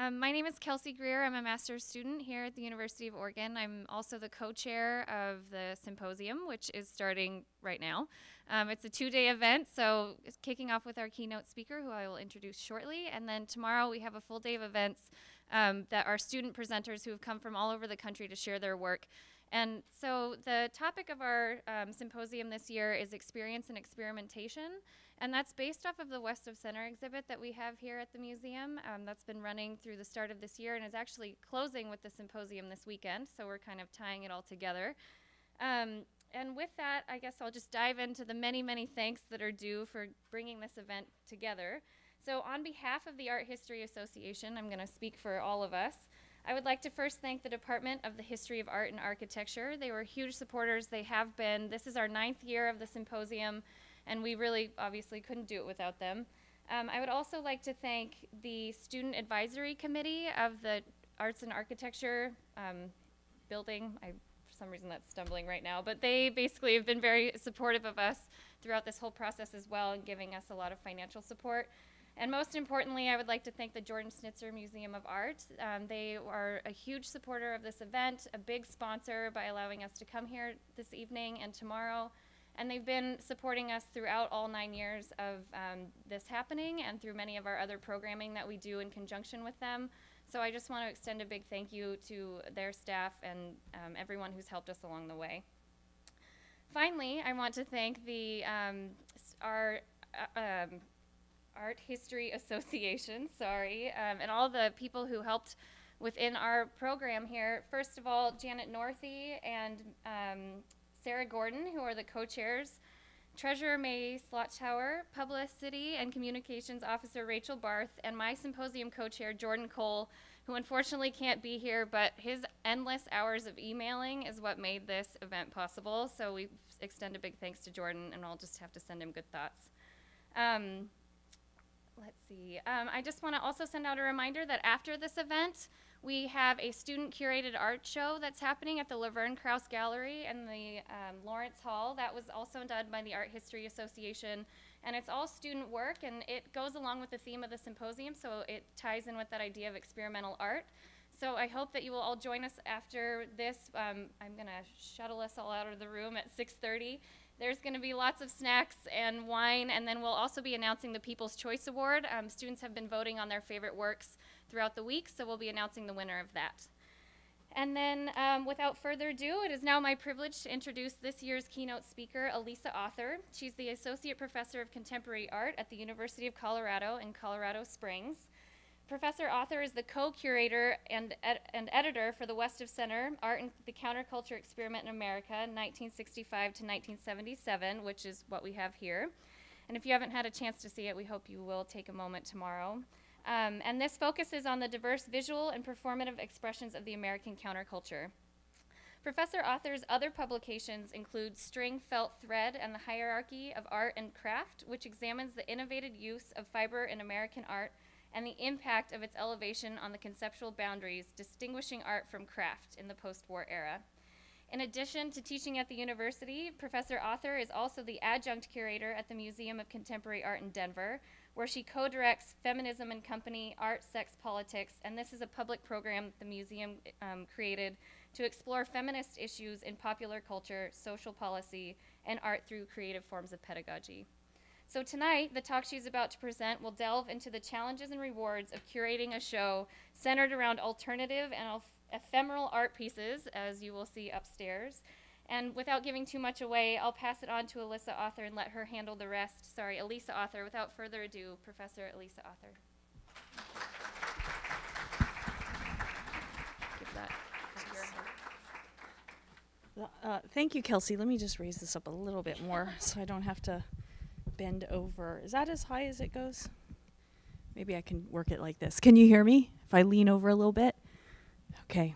My name is Kelsey Greer. I'm a master's student here at the University of Oregon. I'm also the co-chair of the Symposium, which is starting right now. It's a 2-day event, so it's kicking off with our keynote speaker, who I will introduce shortly. And then tomorrow we have a full day of events that are student presenters who have come from all over the country to share their work. And so the topic of our symposium this year is Experience and Experimentation. And that's based off of the West of Center exhibit that we have here at the museum. That's been running through the start of this year and is actually closing with the symposium this weekend. So we're kind of tying it all together. And with that, I guess I'll just dive into the many, many thanks that are due for bringing this event together. So on behalf of the Art History Association, I'm going to speak for all of us. I would like to first thank the Department of the History of Art and Architecture. They were huge supporters. They have been. This is our 9th year of the symposium, and we really obviously couldn't do it without them. I would also like to thank the Student Advisory Committee of the Arts and Architecture building. For some reason that's stumbling right now, but they basically have been very supportive of us throughout this whole process as well and giving us a lot of financial support. And most importantly, I would like to thank the Jordan Schnitzer Museum of Art. They are a huge supporter of this event, a big sponsor by allowing us to come here this evening and tomorrow. And they've been supporting us throughout all 9 years of this happening and through many of our other programming that we do in conjunction with them. So I just want to extend a big thank you to their staff and everyone who's helped us along the way. Finally, I want to thank the our Art History Association, and all the people who helped within our program here. First of all, Janet Northey and Sarah Gordon, who are the co-chairs, Treasurer May Slotchauer, Publicity and Communications Officer Rachel Barth, and my symposium co-chair Jordan Cole, who unfortunately can't be here, but his endless hours of emailing is what made this event possible. So we extend a big thanks to Jordan, and I'll just have to send him good thoughts. Let's see. I just want to also send out a reminder that after this event, we have a student-curated art show that's happening at the Laverne Krause Gallery in the Lawrence Hall. That was also done by the Art History Association, and it's all student work, and it goes along with the theme of the symposium, so it ties in with that idea of experimental art. So I hope that you will all join us after this. I'm going to shuttle us all out of the room at 6:30. There's going to be lots of snacks and wine, and then we'll also be announcing the People's Choice Award. Students have been voting on their favorite works throughout the week, so we'll be announcing the winner of that. And then without further ado, it is now my privilege to introduce this year's keynote speaker, Elissa Auther. She's the Associate Professor of Contemporary Art at the University of Colorado in Colorado Springs. Professor Auther is the co-curator and editor for the West of Center, Art and the Counterculture Experiment in America, 1965 to 1977, which is what we have here. And if you haven't had a chance to see it, we hope you will take a moment tomorrow. And this focuses on the diverse visual and performative expressions of the American counterculture. Professor Auther's other publications include String, Felt, Thread, and the Hierarchy of Art and Craft, which examines the innovative use of fiber in American art and the impact of its elevation on the conceptual boundaries distinguishing art from craft in the post-war era. In addition to teaching at the university, Professor Auther is also the adjunct curator at the Museum of Contemporary Art in Denver, where she co-directs Feminism and Company, Art, Sex, Politics, and this is a public program the museum created to explore feminist issues in popular culture, social policy, and art through creative forms of pedagogy. So tonight, the talk she's about to present will delve into the challenges and rewards of curating a show centered around alternative and ephemeral art pieces, as you will see upstairs. And without giving too much away, I'll pass it on to Elissa Auther and let her handle the rest. Sorry, Elissa Auther. Without further ado, Professor Elissa Auther. Give that to your Thank you, Kelsey. Let me just raise this up a little bit more so I don't have to bend over. Is that as high as it goes? Maybe I can work it like this. Can you hear me if I lean over a little bit? Okay.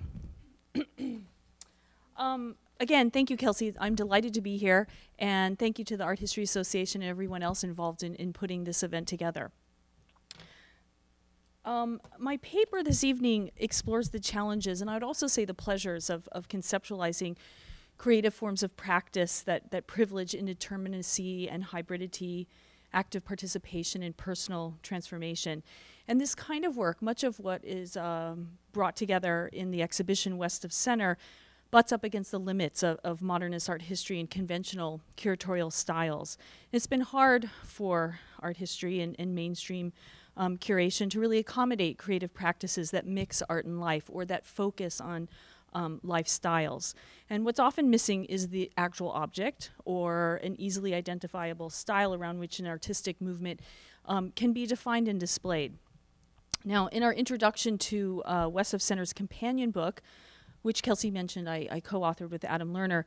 Again, thank you, Kelsey. I'm delighted to be here, and thank you to the Art History Association and everyone else involved in putting this event together. My paper this evening explores the challenges, and I would also say the pleasures of conceptualizing creative forms of practice that privilege indeterminacy and hybridity, active participation, and personal transformation. And this kind of work, much of what is brought together in the exhibition West of Center, butts up against the limits of modernist art history and conventional curatorial styles. It's been hard for art history and mainstream curation to really accommodate creative practices that mix art and life, or that focus on lifestyles. And what's often missing is the actual object, or an easily identifiable style around which an artistic movement can be defined and displayed. Now, in our introduction to West of Center's companion book, which Kelsey mentioned I co-authored with Adam Lerner,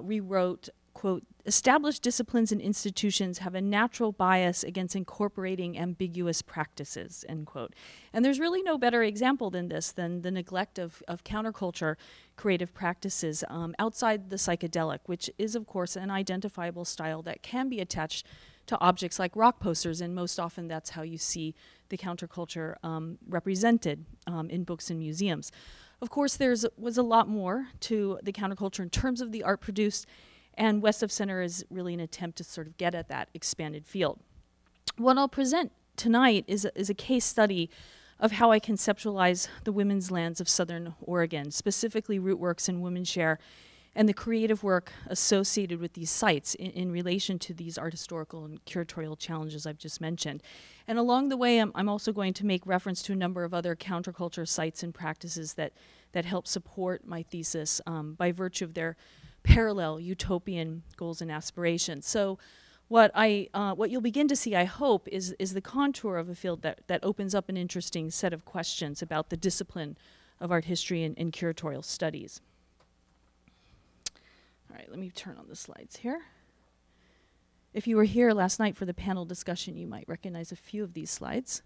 we wrote, quote, "Established disciplines and institutions have a natural bias against incorporating ambiguous practices," end quote. And there's really no better example than this, than the neglect of counterculture creative practices outside the psychedelic, which is, of course, an identifiable style that can be attached to objects like rock posters, and most often that's how you see the counterculture represented in books and museums. Of course, was a lot more to the counterculture in terms of the art produced, and West of Center is really an attempt to sort of get at that expanded field. What I'll present tonight is a case study of how I conceptualize the women's lands of Southern Oregon, specifically rootworks and women share, and the creative work associated with these sites in relation to these art historical and curatorial challenges I've just mentioned. And along the way, I'm also going to make reference to a number of other counterculture sites and practices that help support my thesis by virtue of their parallel utopian goals and aspirations. So what you'll begin to see, I hope, is the contour of a field that opens up an interesting set of questions about the discipline of art history and curatorial studies. All right, let me turn on the slides here. If you were here last night for the panel discussion, you might recognize a few of these slides.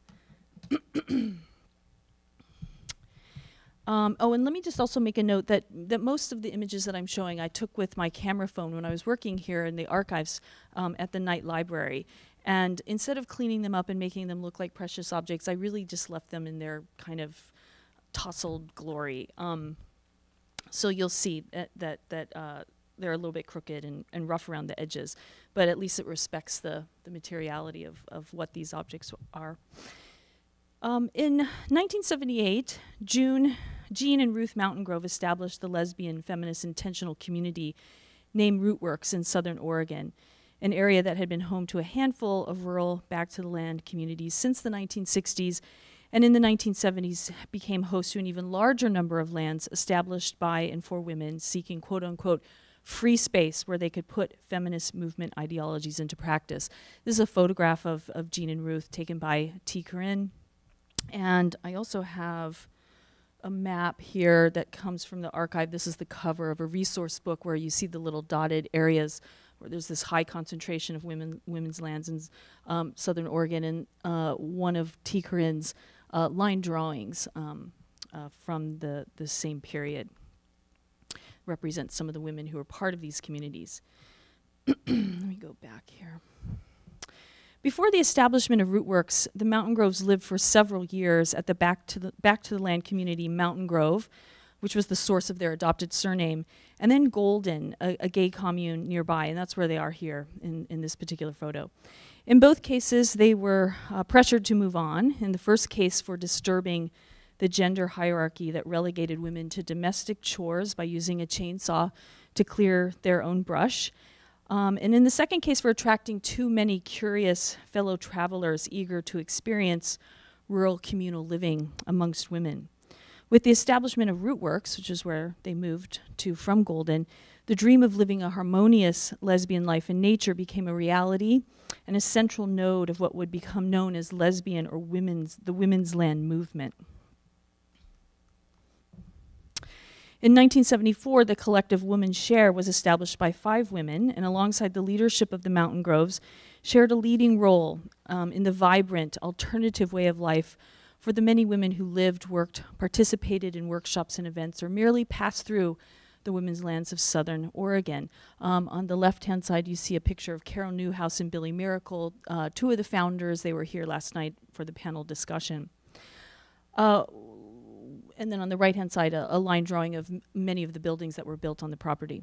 Oh, and let me just also make a note that most of the images that I'm showing I took with my camera phone when I was working here in the archives at the Knight Library. And instead of cleaning them up and making them look like precious objects, I really just left them in their kind of tousled glory. So you'll see that they're a little bit crooked and rough around the edges, but at least it respects the materiality of what these objects are. In 1978, Jean and Ruth Mountain Grove established the lesbian feminist intentional community named Rootworks in Southern Oregon, an area that had been home to a handful of rural back-to-the-land communities since the 1960s, and in the 1970s became host to an even larger number of lands established by and for women seeking quote-unquote free space where they could put feminist movement ideologies into practice. This is a photograph of Jean and Ruth taken by T. Corinne. And I also have a map here that comes from the archive. This is the cover of a resource book where you see the little dotted areas where there's this high concentration of women's lands in Southern Oregon, and one of T. Corinne's line drawings from the same period represents some of the women who are part of these communities. Let me go back here. Before the establishment of Rootworks, the Mountain Groves lived for several years at the back to the land community Mountain Grove, which was the source of their adopted surname, and then Golden, a gay commune nearby, and that's where they are here in this particular photo. In both cases, they were pressured to move on. In the first case, for disturbing the gender hierarchy that relegated women to domestic chores by using a chainsaw to clear their own brush. And in the second case, for attracting too many curious fellow travelers eager to experience rural communal living amongst women. With the establishment of Rootworks, which is where they moved to from Golden, the dream of living a harmonious lesbian life in nature became a reality and a central node of what would become known as lesbian or the women's land movement. In 1974, the collective Woman Share was established by 5 women, and alongside the leadership of the Mountain Groves, shared a leading role in the vibrant, alternative way of life for the many women who lived, worked, participated in workshops and events, or merely passed through the women's lands of Southern Oregon. On the left-hand side, you see a picture of Carol Newhouse and Billy Miracle, 2 of the founders. They were here last night for the panel discussion. And then on the right-hand side, a line drawing of many of the buildings that were built on the property.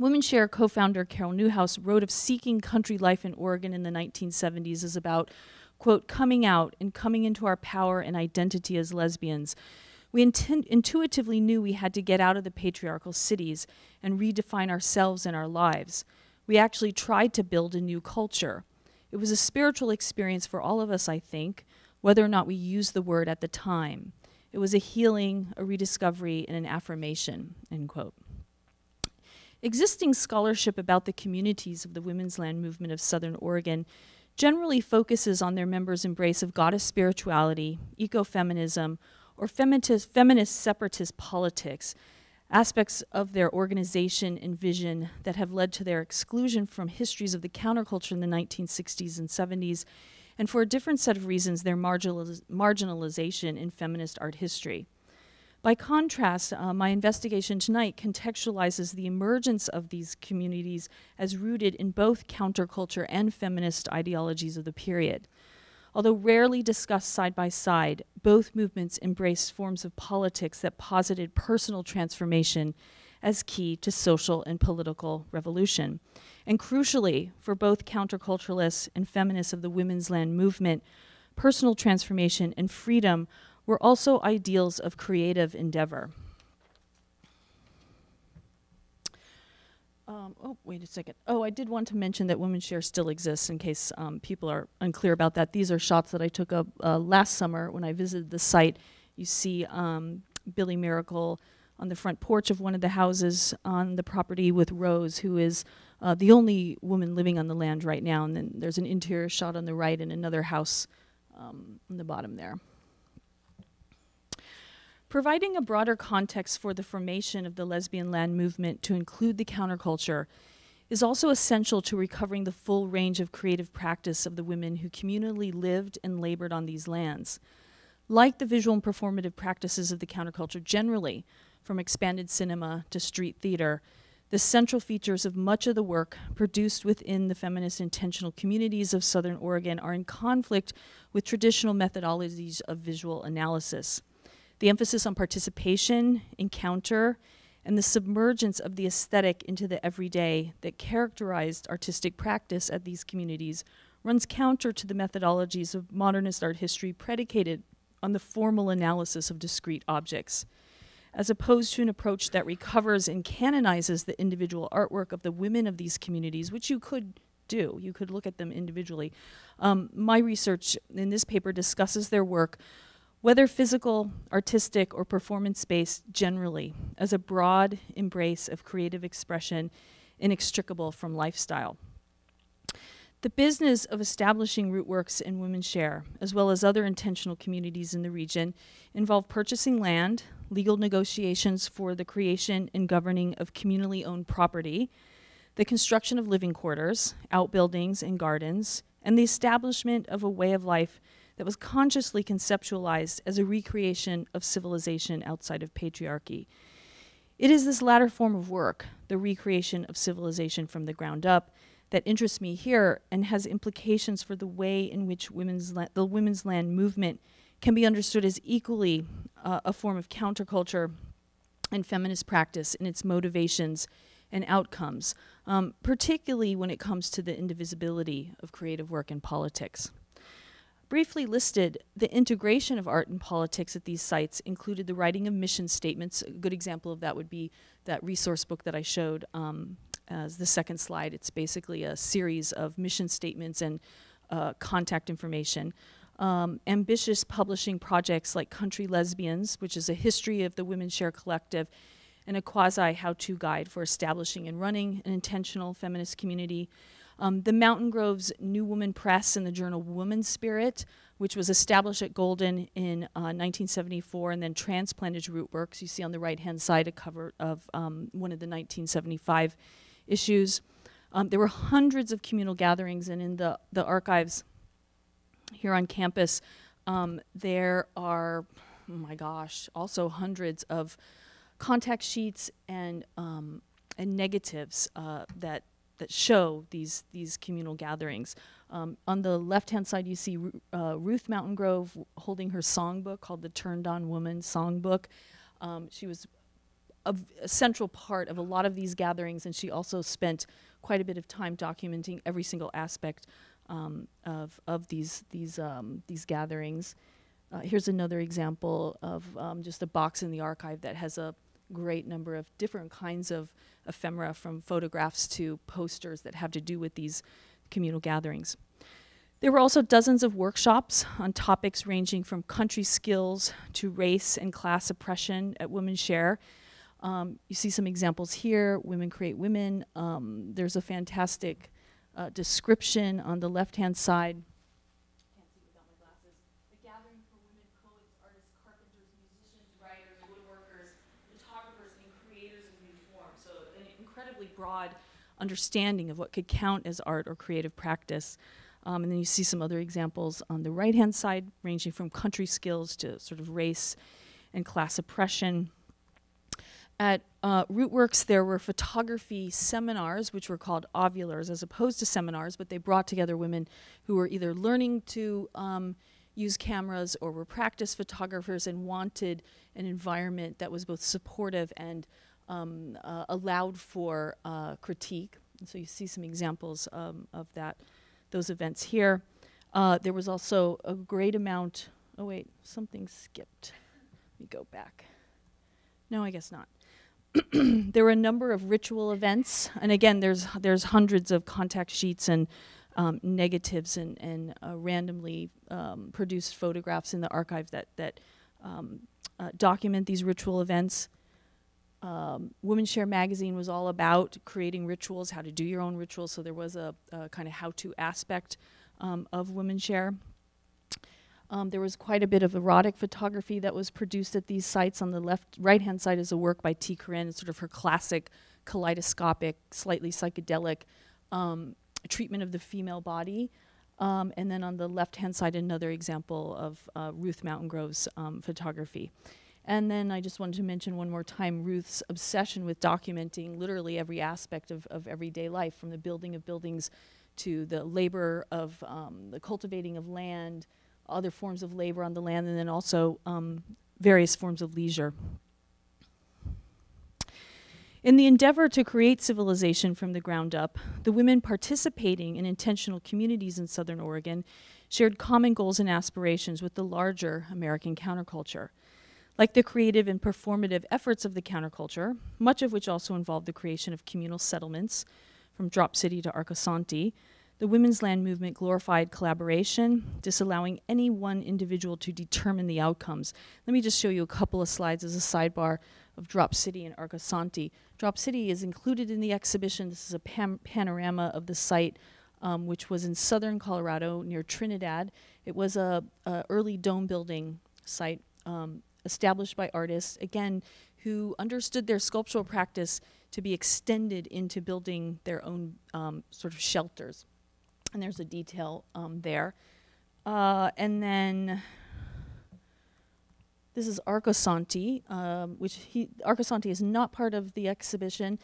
Women Share co-founder Carol Newhouse wrote of seeking country life in Oregon in the 1970s as about, quote, coming out and coming into our power and identity as lesbians, we intuitively knew we had to get out of the patriarchal cities and redefine ourselves and our lives. We actually tried to build a new culture. It was a spiritual experience for all of us, I think, whether or not we used the word at the time. It was a healing, a rediscovery, and an affirmation, end quote. Existing scholarship about the communities of the women's land movement of Southern Oregon generally focuses on their members' embrace of goddess spirituality, ecofeminism, or feminist separatist politics, aspects of their organization and vision that have led to their exclusion from histories of the counterculture in the 1960s and 70s, and for a different set of reasons, their marginalization in feminist art history. By contrast, my investigation tonight contextualizes the emergence of these communities as rooted in both counterculture and feminist ideologies of the period. Although rarely discussed side by side, both movements embraced forms of politics that posited personal transformation as key to social and political revolution. And crucially, for both counterculturalists and feminists of the women's land movement, personal transformation and freedom were also ideals of creative endeavor. Oh, wait a second. Oh, I did want to mention that Women's Share still exists in case people are unclear about that. These are shots that I took up last summer when I visited the site. You see Billy Miracle on the front porch of one of the houses on the property with Rose, who is the only woman living on the land right now. And then there's an interior shot on the right and another house on the bottom there. Providing a broader context for the formation of the lesbian land movement to include the counterculture is also essential to recovering the full range of creative practice of the women who communally lived and labored on these lands. Like the visual and performative practices of the counterculture generally, from expanded cinema to street theater, the central features of much of the work produced within the feminist intentional communities of Southern Oregon are in conflict with traditional methodologies of visual analysis. The emphasis on participation, encounter, and the submergence of the aesthetic into the everyday that characterized artistic practice at these communities runs counter to the methodologies of modernist art history predicated on the formal analysis of discrete objects, as opposed to an approach that recovers and canonizes the individual artwork of the women of these communities, which you could do. You could look at them individually. My research in this paper discusses their work, whether physical, artistic, or performance-based generally, as a broad embrace of creative expression inextricable from lifestyle. The business of establishing rootworks in Women's Share, as well as other intentional communities in the region, involve purchasing land, legal negotiations for the creation and governing of communally owned property, the construction of living quarters, outbuildings, and gardens, and the establishment of a way of life that was consciously conceptualized as a recreation of civilization outside of patriarchy. It is this latter form of work, the recreation of civilization from the ground up, that interests me here and has implications for the way in which the women's land movement can be understood as equally a form of counterculture and feminist practice in its motivations and outcomes, particularly when it comes to the indivisibility of creative work and politics. Briefly listed, the integration of art and politics at these sites included the writing of mission statements. A good example of that would be that resource book that I showed as the second slide. It's basically a series of mission statements and contact information. Ambitious publishing projects like Country Lesbians, which is a history of the Women's Share Collective, and a quasi-how-to guide for establishing and running an intentional feminist community. The Mountain Grove's New Woman Press and the journal Woman's Spirit, which was established at Golden in 1974 and then transplanted to Rootworks. You see on the right-hand side a cover of one of the 1975 issues. There were hundreds of communal gatherings, and in the archives here on campus, there are, oh my gosh, also hundreds of contact sheets and negatives that show these communal gatherings. On the left-hand side, you see Ruth Mountain Grove holding her songbook called the Turned On Woman Songbook. She was a central part of a lot of these gatherings, and she also spent quite a bit of time documenting every single aspect of these gatherings. Here's another example of just a box in the archive that has a great number of different kinds of ephemera, from photographs to posters that have to do with these communal gatherings. There were also dozens of workshops on topics ranging from country skills to race and class oppression at Women Share. You see some examples here. Women Create Women. There's a fantastic description on the left-hand side. Can't see without my glasses. A gathering for women poets, artists, carpenters, musicians, writers, woodworkers, photographers, and creators of new forms. So an incredibly broad understanding of what could count as art or creative practice. And then you see some other examples on the right-hand side, ranging from country skills to sort of race and class oppression. At Rootworks, there were photography seminars, which were called ovulars, as opposed to seminars, but they brought together women who were either learning to use cameras or were practice photographers and wanted an environment that was both supportive and allowed for critique. And so you see some examples of those events here. There was also a great amount, oh wait, something skipped. Let me go back. No, I guess not. There were a number of ritual events, and again, there's hundreds of contact sheets and negatives and randomly produced photographs in the archive that document these ritual events. Women Share magazine was all about creating rituals, how to do your own rituals, so there was a kind of how-to aspect of Women Share. There was quite a bit of erotic photography that was produced at these sites. On the right-hand side is a work by T. Corinne, sort of her classic kaleidoscopic, slightly psychedelic treatment of the female body. And then on the left-hand side, another example of Ruth Mountain Grove's photography. And then I just wanted to mention one more time Ruth's obsession with documenting literally every aspect of everyday life, from the building of buildings to the labor of the cultivating of land, other forms of labor on the land, and then also various forms of leisure. In the endeavor to create civilization from the ground up, the women participating in intentional communities in Southern Oregon shared common goals and aspirations with the larger American counterculture. Like the creative and performative efforts of the counterculture, much of which also involved the creation of communal settlements from Drop City to Arcosanti, the women's land movement glorified collaboration, disallowing any one individual to determine the outcomes. Let me just show you a couple of slides as a sidebar of Drop City and Arcosanti. Drop City is included in the exhibition. This is a panorama of the site, which was in southern Colorado near Trinidad. It was a early dome building site established by artists, again, who understood their sculptural practice to be extended into building their own sort of shelters. And there's a detail there. And then this is Arcosanti, Arcosanti is not part of the exhibition.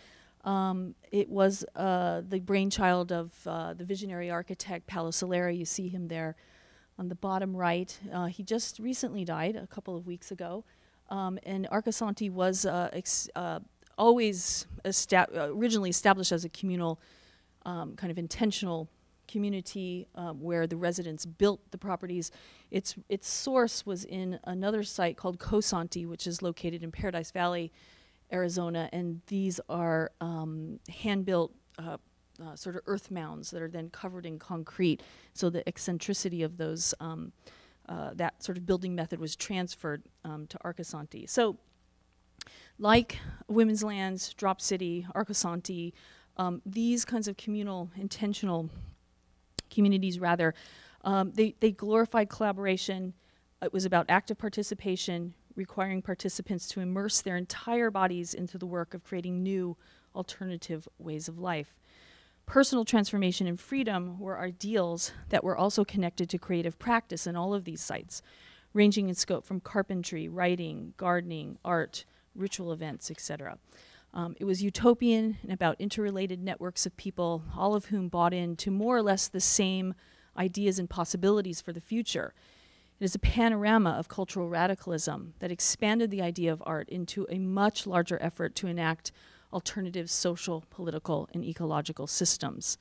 It was the brainchild of the visionary architect Paolo Soleri. You see him there on the bottom right. He just recently died a couple of weeks ago. And Arcosanti was always originally established as a communal, kind of intentional community where the residents built the properties. Its source was in another site called Co-curator, which is located in Paradise Valley, Arizona, and these are hand-built sort of earth mounds that are then covered in concrete. So the eccentricity of those, that sort of building method was transferred to Arcosanti. So like Women's Lands, Drop City, Arcosanti, these kinds of communal, intentional communities, rather, they glorified collaboration. It was about active participation, requiring participants to immerse their entire bodies into the work of creating new alternative ways of life. Personal transformation and freedom were ideals that were also connected to creative practice in all of these sites, ranging in scope from carpentry, writing, gardening, art, ritual events, etc. It was utopian and about interrelated networks of people, all of whom bought into more or less the same ideas and possibilities for the future. It is a panorama of cultural radicalism that expanded the idea of art into a much larger effort to enact alternative social, political, and ecological systems.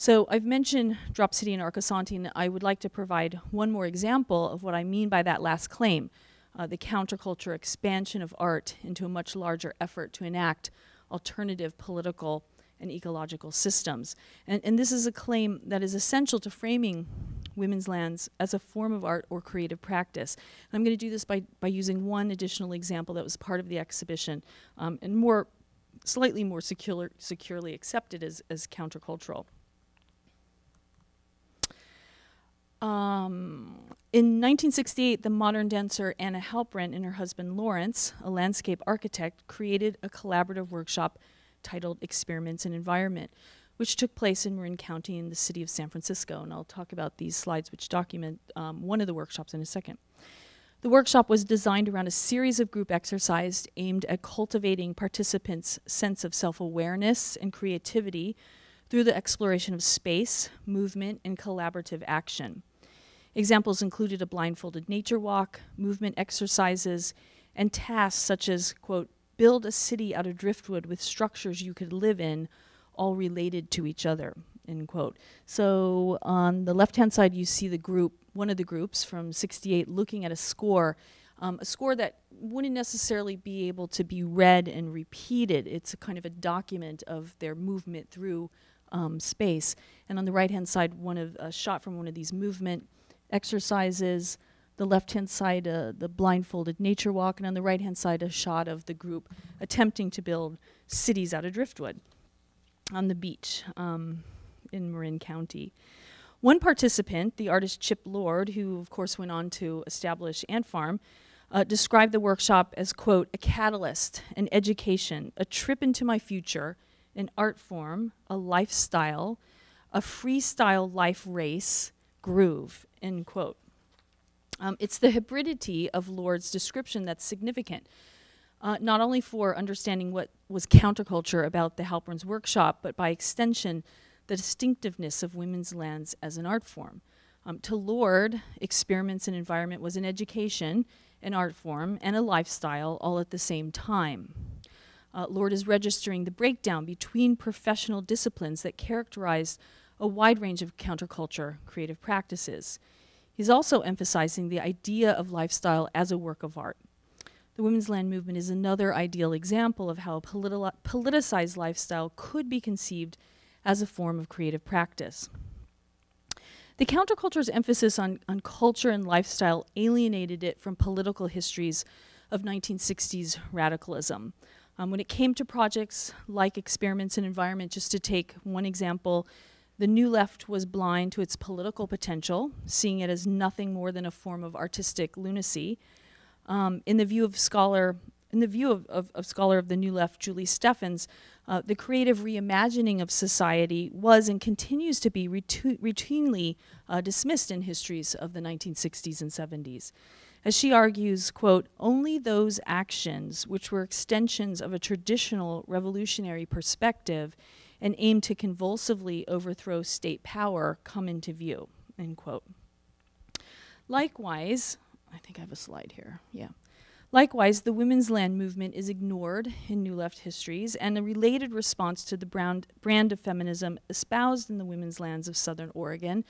So I've mentioned Drop City and Arcosanti, and I would like to provide one more example of what I mean by that last claim, the counterculture expansion of art into a much larger effort to enact alternative political and ecological systems. And this is a claim that is essential to framing women's lands as a form of art or creative practice. And I'm going to do this by using one additional example that was part of the exhibition, and slightly more securely accepted as countercultural. In 1968, the modern dancer Anna Halprin and her husband Lawrence, a landscape architect, created a collaborative workshop titled Experiments in Environment, which took place in Marin County in the city of San Francisco. And I'll talk about these slides which document one of the workshops in a second. The workshop was designed around a series of group exercises aimed at cultivating participants' sense of self-awareness and creativity through the exploration of space, movement, and collaborative action. Examples included a blindfolded nature walk, movement exercises, and tasks such as, quote, build a city out of driftwood with structures you could live in, all related to each other, end quote. So on the left-hand side, you see the group, one of the groups from '68, looking at a score that wouldn't necessarily be able to be read and repeated. It's a kind of a document of their movement through space. And on the right-hand side, a shot from one of these movement exercises. The left-hand side, the blindfolded nature walk, and on the right-hand side, a shot of the group attempting to build cities out of driftwood on the beach in Marin County. One participant, the artist Chip Lord, who of course went on to establish Ant Farm, described the workshop as, quote, a catalyst, an education, a trip into my future, an art form, a lifestyle, a freestyle life race, groove, end quote. It's the hybridity of Lord's description that's significant, not only for understanding what was counterculture about the Halprin's workshop, but by extension, the distinctiveness of women's lands as an art form. To Lord, Experiments in Environment was an education, an art form, and a lifestyle all at the same time. Lord is registering the breakdown between professional disciplines that characterized a wide range of counterculture creative practices. He's also emphasizing the idea of lifestyle as a work of art. The women's land movement is another ideal example of how a politicized lifestyle could be conceived as a form of creative practice. The counterculture's emphasis on culture and lifestyle alienated it from political histories of 1960s radicalism. When it came to projects like Experiments in Environment, just to take one example, the New Left was blind to its political potential, seeing it as nothing more than a form of artistic lunacy. In the view of scholar of the New Left, Julie Steffens, the creative reimagining of society was and continues to be routinely dismissed in histories of the 1960s and 70s. As she argues, quote, only those actions which were extensions of a traditional revolutionary perspective and aim to convulsively overthrow state power come into view, end quote. Likewise, I think I have a slide here, yeah. Likewise, the women's land movement is ignored in New Left histories, and a related response to the brand of feminism espoused in the women's lands of Southern Oregon,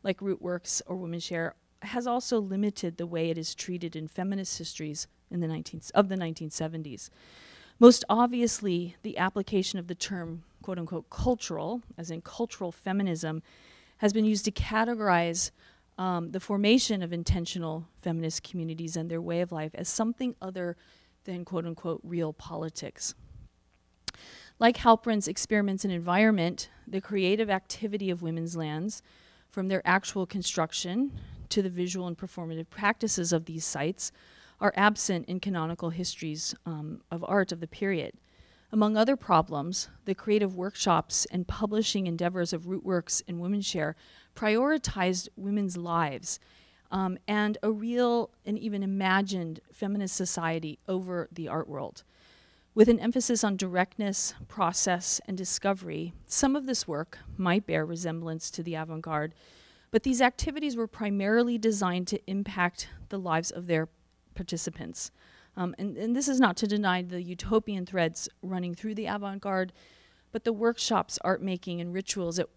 like Rootworks or Women's Share, has also limited the way it is treated in feminist histories in the 1970s. Most obviously, the application of the term, quote-unquote, cultural, as in cultural feminism, has been used to categorize the formation of intentional feminist communities and their way of life as something other than, quote-unquote, real politics. Like Halprin's Experiments in Environment, the creative activity of women's lands, from their actual construction to the visual and performative practices of these sites, are absent in canonical histories of art of the period. Among other problems, the creative workshops and publishing endeavors of Rootworks and Women's Share prioritized women's lives and a real and even imagined feminist society over the art world. With an emphasis on directness, process, and discovery, some of this work might bear resemblance to the avant-garde, but these activities were primarily designed to impact the lives of their participants. And this is not to deny the utopian threads running through the avant-garde, But the workshops, art making, and rituals at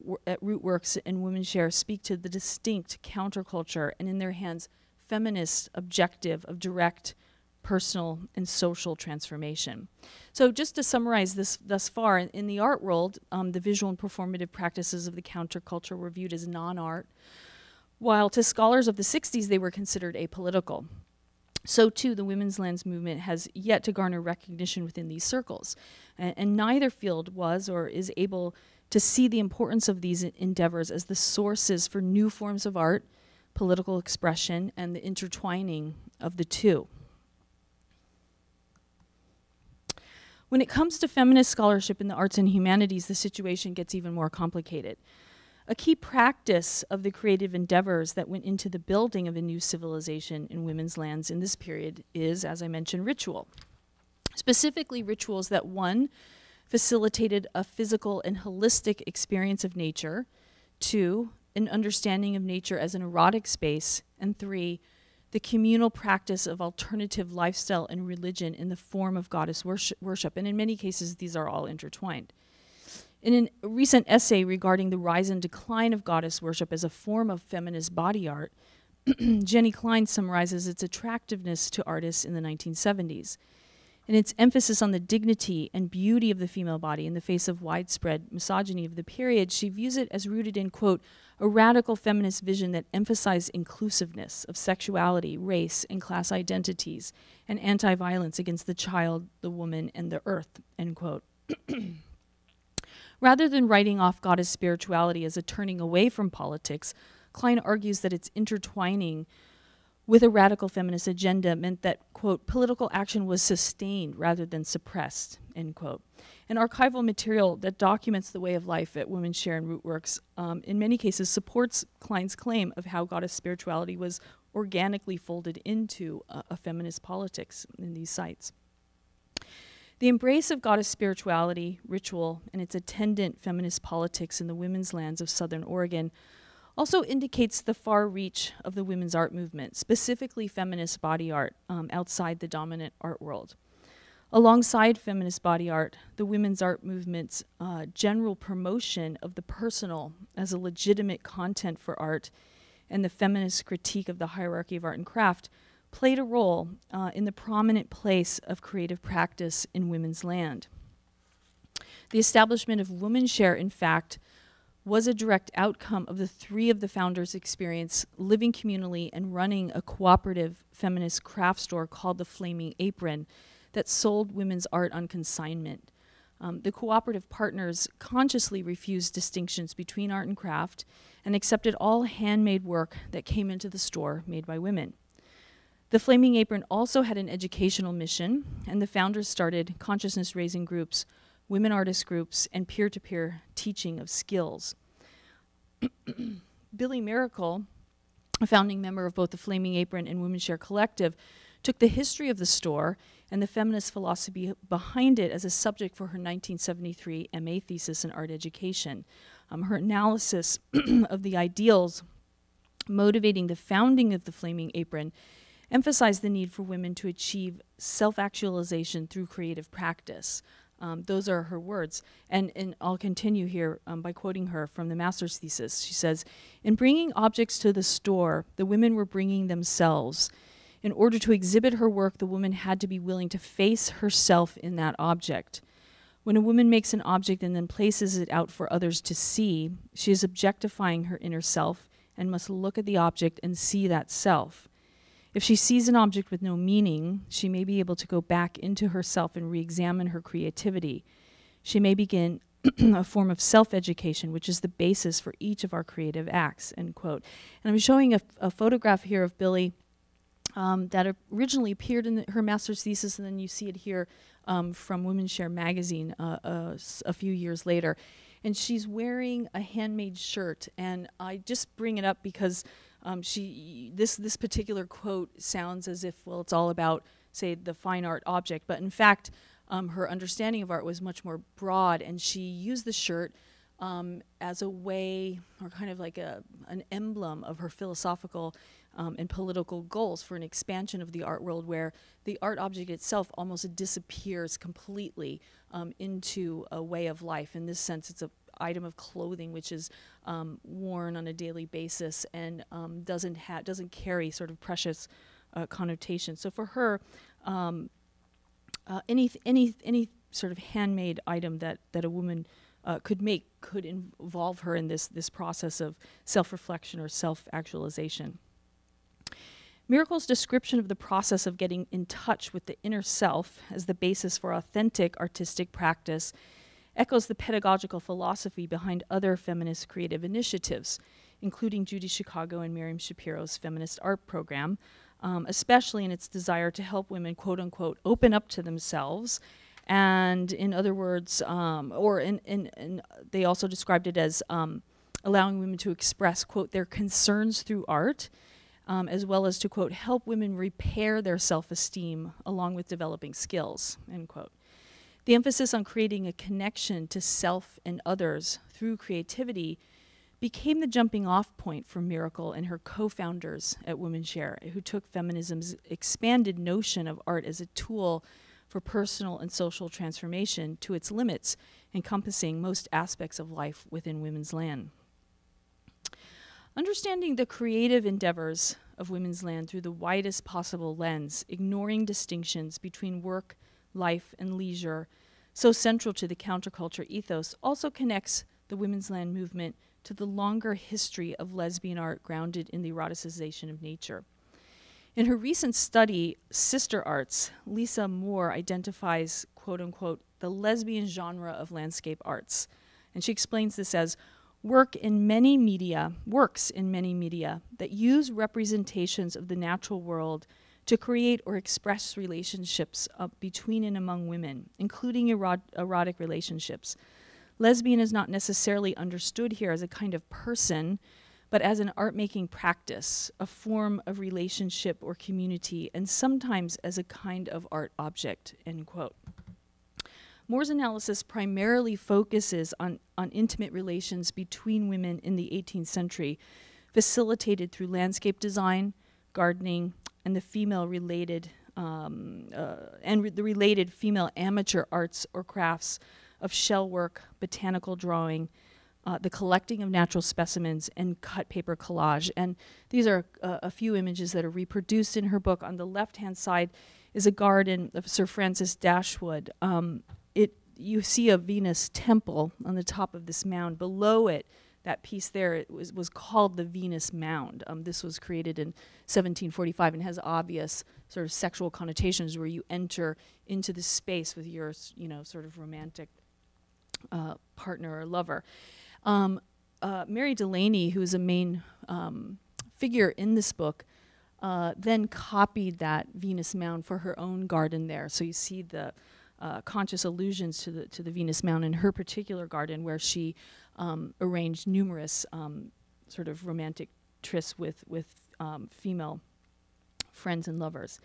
Rootworks and Women Share speak to the distinct counterculture and in their hands feminist objective of direct personal and social transformation. So just to summarize this thus far, in the art world, the visual and performative practices of the counterculture were viewed as non-art, while to scholars of the 60s they were considered apolitical. So too, the women's lands movement has yet to garner recognition within these circles. And neither field was or is able to see the importance of these endeavors as the sources for new forms of art, political expression, and the intertwining of the two. When it comes to feminist scholarship in the arts and humanities, the situation gets even more complicated. A key practice of the creative endeavors that went into the building of a new civilization in women's lands in this period is, as I mentioned, ritual. Specifically, rituals that, one, facilitated a physical and holistic experience of nature, two, an understanding of nature as an erotic space, and three, the communal practice of alternative lifestyle and religion in the form of goddess worship. And in many cases, these are all intertwined. In a recent essay regarding the rise and decline of goddess worship as a form of feminist body art, Jenny Klein summarizes its attractiveness to artists in the 1970s. In its emphasis on the dignity and beauty of the female body in the face of widespread misogyny of the period, she views it as rooted in, quote, a radical feminist vision that emphasized inclusiveness of sexuality, race, and class identities, and anti-violence against the child, the woman, and the earth, end quote. Rather than writing off goddess spirituality as a turning away from politics, Klein argues that its intertwining with a radical feminist agenda meant that, quote, political action was sustained rather than suppressed, end quote. And archival material that documents the way of life at Women Share and Rootworks in many cases supports Klein's claim of how goddess spirituality was organically folded into a feminist politics in these sites. The embrace of goddess spirituality, ritual, and its attendant feminist politics in the women's lands of Southern Oregon also indicates the far reach of the women's art movement, specifically feminist body art outside the dominant art world. Alongside feminist body art, the women's art movement's general promotion of the personal as a legitimate content for art and the feminist critique of the hierarchy of art and craft played a role in the prominent place of creative practice in women's land. The establishment of Women Share, in fact, was a direct outcome of the three of the founders' experience living communally and running a cooperative feminist craft store called the Flaming Apron that sold women's art on consignment. The cooperative partners consciously refused distinctions between art and craft and accepted all handmade work that came into the store made by women. The Flaming Apron also had an educational mission, and the founders started consciousness-raising groups, women artist groups, and peer-to-peer teaching of skills. Billy Miracle, a founding member of both the Flaming Apron and Women Share Collective, took the history of the store and the feminist philosophy behind it as a subject for her 1973 MA thesis in art education. Her analysis of the ideals motivating the founding of the Flaming Apron emphasized the need for women to achieve self-actualization through creative practice. Those are her words. And I'll continue here by quoting her from the master's thesis. She says, in bringing objects to the store, the women were bringing themselves. In order to exhibit her work, the woman had to be willing to face herself in that object. When a woman makes an object and then places it out for others to see, she is objectifying her inner self and must look at the object and see that self. If she sees an object with no meaning, she may be able to go back into herself and re-examine her creativity. She may begin a form of self-education, which is the basis for each of our creative acts, end quote. And I'm showing a photograph here of Billy that originally appeared in her master's thesis, and then you see it here from Women Share magazine a few years later. And she's wearing a handmade shirt, and I just bring it up because this particular quote sounds as if, well, it's all about, say, the fine art object, but in fact, her understanding of art was much more broad, and she used the shirt as a way, or kind of like an emblem of her philosophical and political goals for an expansion of the art world where the art object itself almost disappears completely into a way of life. In this sense, it's an item of clothing which is worn on a daily basis and doesn't carry sort of precious connotation. So for her, any sort of handmade item that a woman could make could involve her in this process of self-reflection or self-actualization. Miracle's description of the process of getting in touch with the inner self as the basis for authentic artistic practice echoes the pedagogical philosophy behind other feminist creative initiatives, including Judy Chicago and Miriam Shapiro's feminist art program, especially in its desire to help women, quote unquote, open up to themselves. And in other words, they also described it as allowing women to express, quote, their concerns through art, as well as to, quote, help women repair their self-esteem along with developing skills, end quote. The emphasis on creating a connection to self and others through creativity became the jumping off point for Miracle and her co-founders at Women Share, who took feminism's expanded notion of art as a tool for personal and social transformation to its limits, encompassing most aspects of life within women's land. Understanding the creative endeavors of women's land through the widest possible lens, ignoring distinctions between work, life, and leisure, so central to the counterculture ethos, also connects the women's land movement to the longer history of lesbian art grounded in the eroticization of nature. In her recent study, Sister Arts, Lisa Moore identifies, quote unquote, the lesbian genre of landscape arts. And she explains this as works in many media that use representations of the natural world to create or express relationships between and among women, including erotic relationships. Lesbian is not necessarily understood here as a kind of person, but as an art-making practice, a form of relationship or community, and sometimes as a kind of art object, end quote. Moore's analysis primarily focuses on intimate relations between women in the 18th century, facilitated through landscape design, gardening, and the female-related related female amateur arts or crafts of shell work, botanical drawing, the collecting of natural specimens, and cut paper collage. And these are a few images that are reproduced in her book. On the left-hand side is a garden of Sir Francis Dashwood. You see a Venus temple on the top of this mound. Below it, that piece there, it was called the Venus Mound. This was created in 1745 and has obvious sort of sexual connotations where you enter into the space with your, sort of romantic partner or lover. Mary Delaney, who is a main figure in this book, then copied that Venus Mound for her own garden there. So you see the conscious allusions to the Venus Mound in her particular garden, where she arranged numerous sort of romantic trysts with female friends and lovers.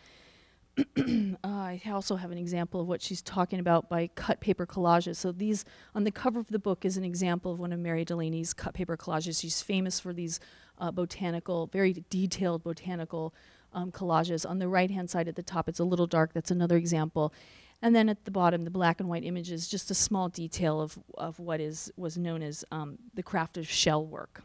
I also have an example of what she's talking about by cut paper collages. So these, on the cover of the book, is an example of one of Mary Delaney's cut paper collages. She's famous for these very detailed botanical collages. On the right-hand side at the top, it's a little dark. That's another example. And then at the bottom, the black and white image is just a small detail of what was known as the craft of shell work.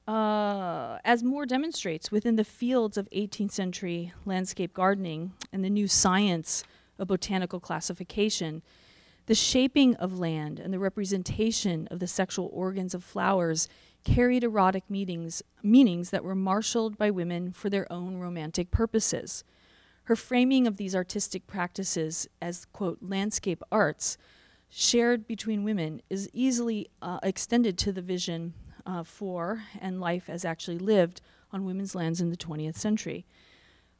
As Moore demonstrates, within the fields of 18th century landscape gardening and the new science of botanical classification, the shaping of land and the representation of the sexual organs of flowers carried erotic meanings that were marshaled by women for their own romantic purposes. Her framing of these artistic practices as, quote, landscape arts shared between women is easily extended to the vision for and life as actually lived on women's lands in the 20th century.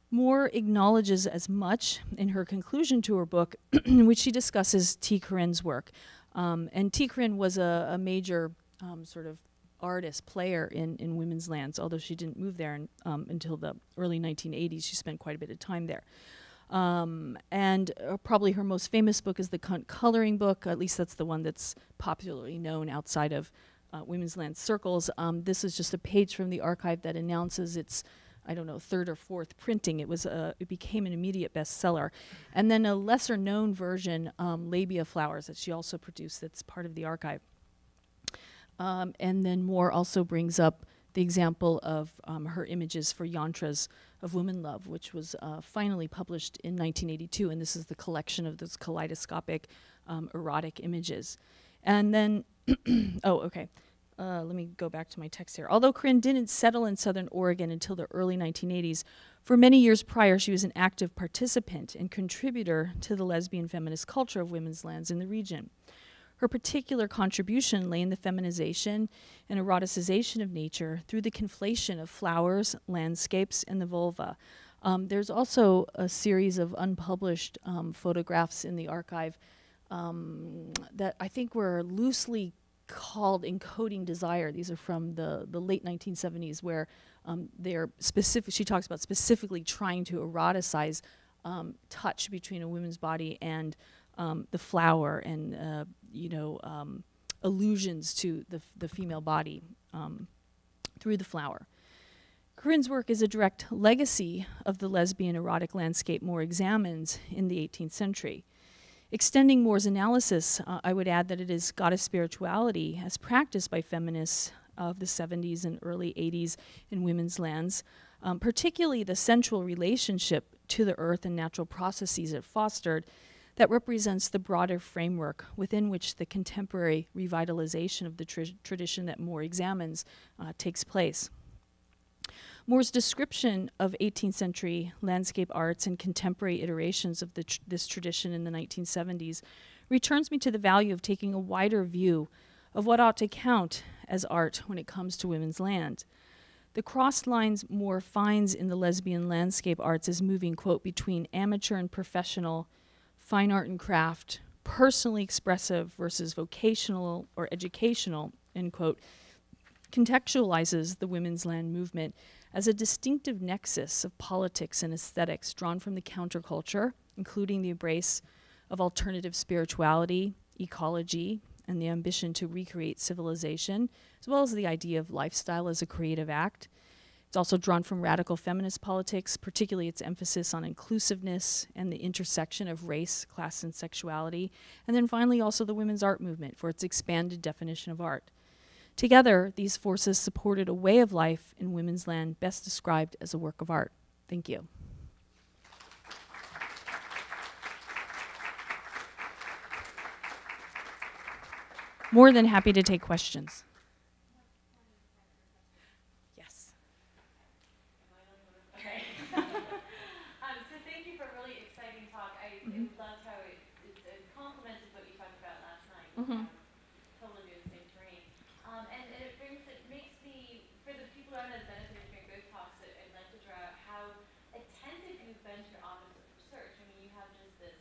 Moore acknowledges as much in her conclusion to her book, in which she discusses T. Corinne's work. And T. Corinne was a major sort of artist, player in women's lands, although she didn't move there until the early 1980s. She spent quite a bit of time there. And probably her most famous book is the Coloring book. At least that's the one that's popularly known outside of Women's Land circles. This is just a page from the archive that announces its, I don't know, third or fourth printing. It became an immediate bestseller. And then a lesser known version, Labia Flowers, that she also produced, that's part of the archive. And then Moore also brings up the example of her images for Yantras of Woman Love, which was finally published in 1982, and this is the collection of those kaleidoscopic erotic images. And then, let me go back to my text here. Although Corinne didn't settle in Southern Oregon until the early 1980s, for many years prior she was an active participant and contributor to the lesbian feminist culture of women's lands in the region. Her particular contribution lay in the feminization and eroticization of nature through the conflation of flowers, landscapes, and the vulva. There's also a series of unpublished photographs in the archive that I think were loosely called Encoding Desire. These are from the late 1970s, where they're specific. She talks about specifically trying to eroticize touch between a woman's body and the flower, and allusions to the female body through the flower. Corinne's work is a direct legacy of the lesbian erotic landscape Moore examines in the 18th century. Extending Moore's analysis, I would add that it is goddess spirituality as practiced by feminists of the 70s and early 80s in women's lands, particularly the sensual relationship to the earth and natural processes it fostered, that represents the broader framework within which the contemporary revitalization of the tradition that Moore examines takes place. Moore's description of 18th century landscape arts and contemporary iterations of this tradition in the 1970s returns me to the value of taking a wider view of what ought to count as art when it comes to women's land. The cross lines Moore finds in the lesbian landscape arts as moving, quote, between amateur and professional, fine art and craft, personally expressive versus vocational or educational, end quote, contextualizes the women's land movement as a distinctive nexus of politics and aesthetics drawn from the counterculture, including the embrace of alternative spirituality, ecology, and the ambition to recreate civilization, as well as the idea of lifestyle as a creative act. It's also drawn from radical feminist politics, particularly its emphasis on inclusiveness and the intersection of race, class, and sexuality. And then finally also the women's art movement for its expanded definition of art. Together, these forces supported a way of life in women's land best described as a work of art. Thank you. More than happy to take questions. Yes. Okay. So thank you for a really exciting talk. I loved how it complemented what you talked about last night. Totally new and same terrain. And it makes me, for the people who haven't had the benefit of hearing both talks, I'd like to draw out how attentive you've been to your objects of research. I mean, you have just this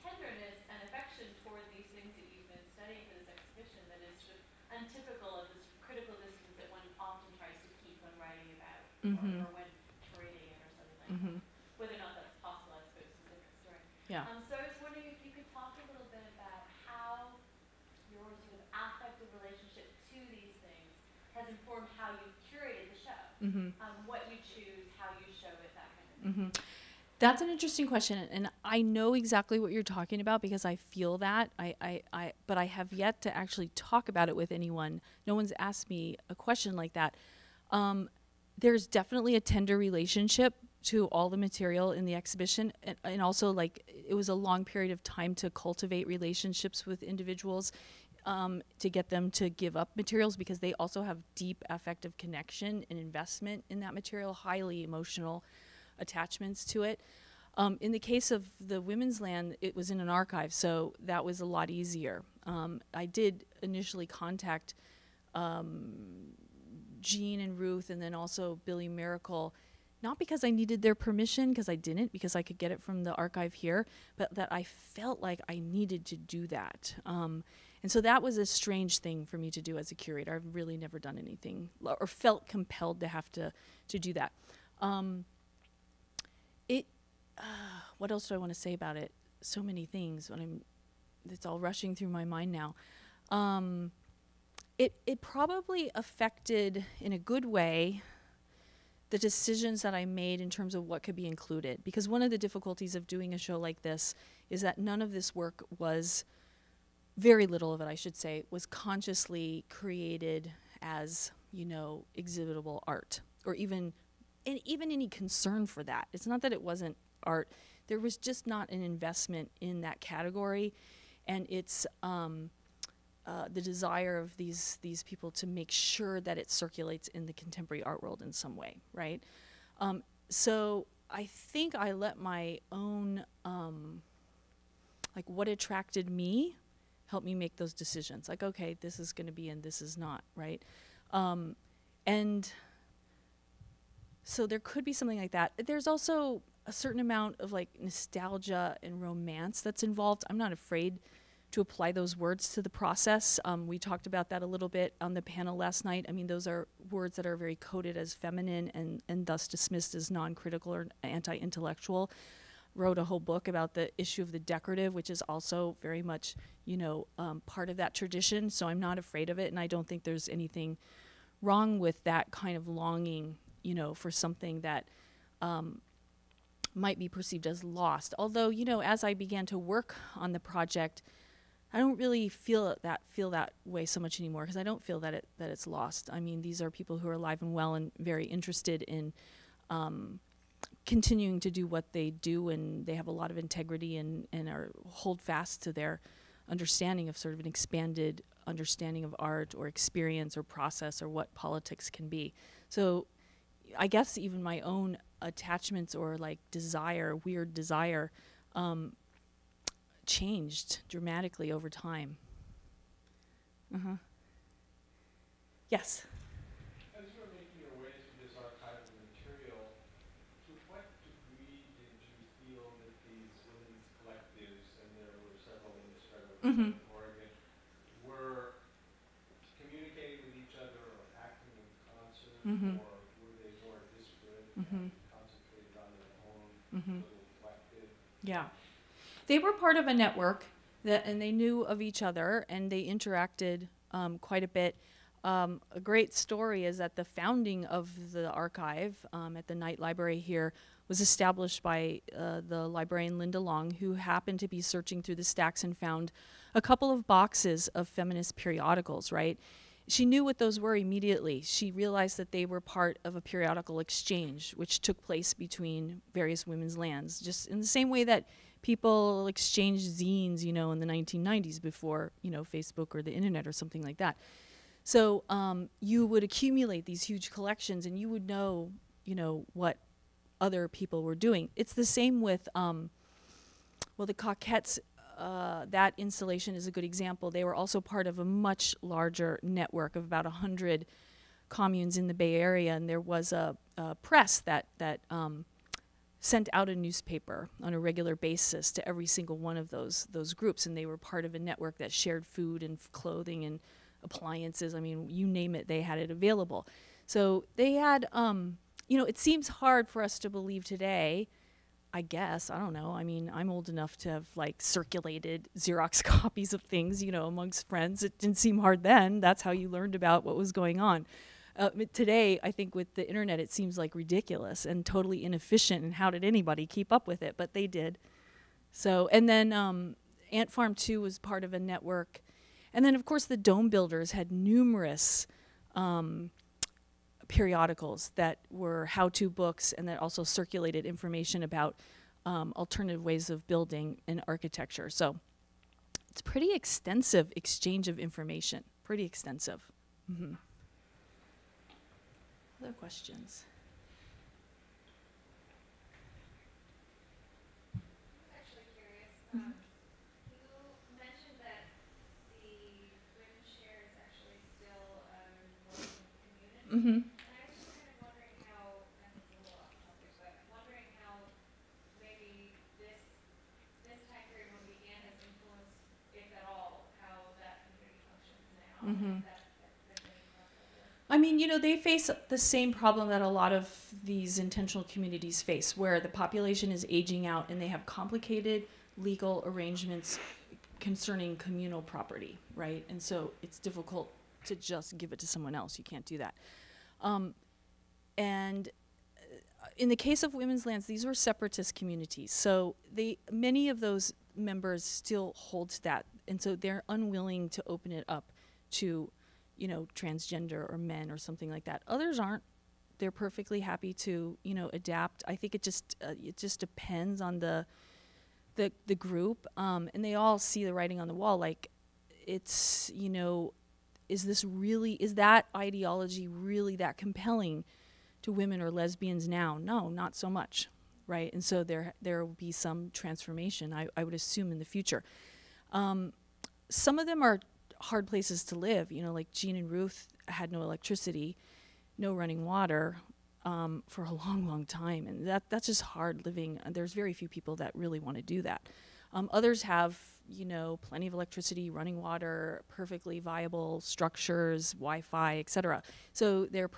tenderness and affection toward these things that you've been studying for this exhibition that is sort of untypical of this critical distance that one often tries to keep when writing about or when curating it or something like that. Whether or not that's possible, I suppose, is a different story. Yeah. So I was wondering if you could talk a little bit about how your sort of affective relationship to these things has informed how you curated the show. What you choose, how you show it, that kind of thing. That's an interesting question, and I know exactly what you're talking about because I feel that. But I have yet to actually talk about it with anyone. No one's asked me a question like that. There's definitely a tender relationship to all the material in the exhibition, and also like it was a long period of time to cultivate relationships with individuals, to get them to give up materials because they also have deep affective connection and investment in that material, highly emotional attachments to it. In the case of the women's land, it was in an archive, so that was a lot easier. I did initially contact Jean and Ruth and then also Billy Miracle, not because I needed their permission, because I didn't, because I could get it from the archive here, but that I felt like I needed to do that. And so that was a strange thing for me to do as a curator. I've really never done anything or felt compelled to have to do that. What else do I want to say about it? So many things. It's all rushing through my mind now. it probably affected, in a good way, the decisions that I made in terms of what could be included. Because one of the difficulties of doing a show like this is that none of this work was, very little of it, I should say, was consciously created as, you know, exhibitable art, or even any concern for that. It's not that it wasn't art. There was just not an investment in that category, and it's the desire of these people to make sure that it circulates in the contemporary art world in some way, right? So I think I let my own, like what attracted me, help me make those decisions. Like, okay, this is going to be and this is not, right? And so there could be something like that. There's also a certain amount of like nostalgia and romance that's involved. I'm not afraid to apply those words to the process. We talked about that a little bit on the panel last night. I mean, those are words that are very coded as feminine and thus dismissed as non-critical or anti-intellectual. Wrote a whole book about the issue of the decorative, which is also very much, you know, part of that tradition. So I'm not afraid of it, and I don't think there's anything wrong with that kind of longing, you know, for something that might be perceived as lost. Although, you know, as I began to work on the project, I don't really feel that way so much anymore, because I don't feel that it's lost. I mean, these are people who are alive and well and very interested in continuing to do what they do, and they have a lot of integrity and are hold fast to their understanding of sort of an expanded understanding of art or experience or process or what politics can be. So I guess even my own attachments or like desire, weird desire, changed dramatically over time. Yes? As you were making your way through this archival material, to what degree did you feel that these women's collectives, and there were several in the struggle in Oregon, were communicating with each other or acting in concert, or were they more disparate and concentrated on their own little collective? Yeah. They were part of a network, and they knew of each other, and they interacted quite a bit. A great story is that the founding of the archive at the Knight Library here was established by the librarian Linda Long, who happened to be searching through the stacks and found a couple of boxes of feminist periodicals, right? She knew what those were immediately. She realized that they were part of a periodical exchange, which took place between various women's lands, just in the same way that people exchanged zines, you know, in the 1990s before, you know, Facebook or the internet or something like that. So you would accumulate these huge collections, and you would know, you know, what other people were doing. It's the same with, well, the Coquettes, that installation is a good example. They were also part of a much larger network of about 100 communes in the Bay Area, and there was a press that sent out a newspaper on a regular basis to every single one of those groups, and they were part of a network that shared food and clothing and appliances. I mean, you name it, they had it available. So they had, you know, it seems hard for us to believe today, I guess, I don't know. I mean, I'm old enough to have like circulated Xerox copies of things, you know, amongst friends. It didn't seem hard then. That's how you learned about what was going on. Today, I think with the internet, it seems like ridiculous and totally inefficient, and how did anybody keep up with it? But they did. So, and then Ant Farm 2 was part of a network. And then, of course, the Dome Builders had numerous periodicals that were how-to books and that also circulated information about alternative ways of building and architecture. So it's pretty extensive exchange of information, pretty extensive. Other questions? I'm actually curious. You mentioned that the women's share is actually still working community. And I was just kind of wondering how, and it's a little off topic, but I'm wondering how maybe this time period when we began has influenced, if at all, how that community functions now. I mean, you know, they face the same problem that a lot of these intentional communities face, where the population is aging out and they have complicated legal arrangements concerning communal property, right? And so it's difficult to just give it to someone else. You can't do that. And in the case of women's lands, these were separatist communities. So many of those members still hold to that. And so they're unwilling to open it up to, you know, transgender or men or something like that. Others aren't. They're perfectly happy to, you know, adapt. I think it just depends on the group. And they all see the writing on the wall. Like, it's, you know, is that ideology really that compelling to women or lesbians now? No, not so much, right? And so there will be some transformation, I would assume, in the future. Some of them are hard places to live. You know, like Jean and Ruth had no electricity, no running water for a long, long time. And that's just hard living. There's very few people that really want to do that. Others have, you know, plenty of electricity, running water, perfectly viable structures, Wi-Fi, et cetera. So they're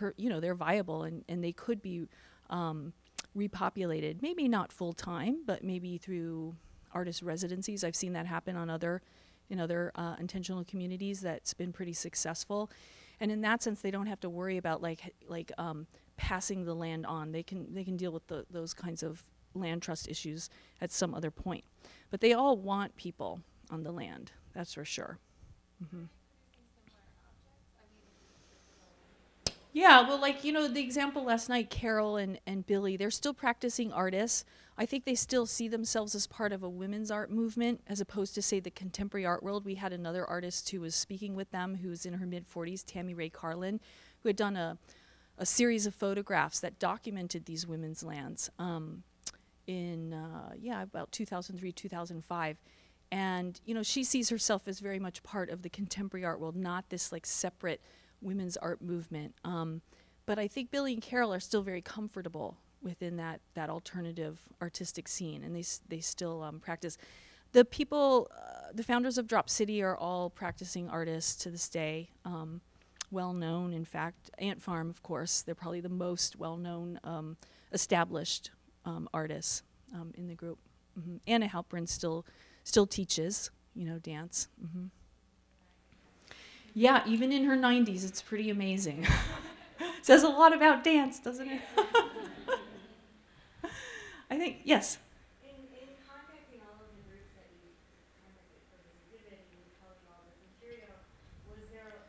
viable, and they could be repopulated, maybe not full time, but maybe through artist residencies. I've seen that happen in other intentional communities. That's been pretty successful. And in that sense, they don't have to worry about passing the land on. They can deal with those kinds of land trust issues at some other point. But they all want people on the land, that's for sure. Mm-hmm. Yeah, well, like, you know, the example last night, Carol and Billy, they're still practicing artists. I think they still see themselves as part of a women's art movement, as opposed to, say, the contemporary art world. We had another artist who was speaking with them, who was in her mid-40s, Tammy Rae Carlin, who had done a series of photographs that documented these women's lands in about 2003, 2005. And, you know, she sees herself as very much part of the contemporary art world, not this, like, separate women's art movement. But I think Billy and Carol are still very comfortable within that alternative artistic scene, and they still practice. The people, the founders of Drop City are all practicing artists to this day, well known. In fact, Ant Farm, of course, they're probably the most well known established artists in the group. Mm-hmm. Anna Halpern still teaches, you know, dance. Mm-hmm. Yeah, even in her 90s, it's pretty amazing. Says a lot about dance, doesn't it? I think, yes? In contacting all of the groups that you contacted for this exhibit and you telling all this material, was there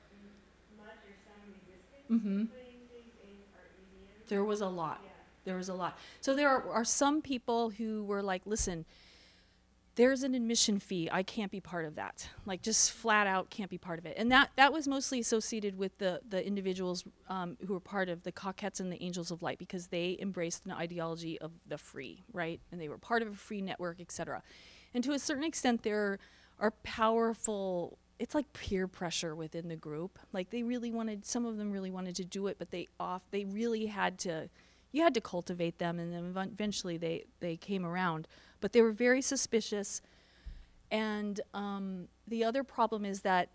much or some resistance to putting things in art museums? There was a lot. Yeah. There was a lot. So there are some people who were like, listen, there's an admission fee. I can't be part of that. Like, just flat out can't be part of it. And that was mostly associated with the individuals who were part of the Coquettes and the Angels of Light, because they embraced an ideology of the free, right? And they were part of a free network, et cetera. And to a certain extent, there are powerful, it's like peer pressure within the group. Like, some of them really wanted to do it, but they really had to, you had to cultivate them, and then eventually they came around. But they were very suspicious. And the other problem is that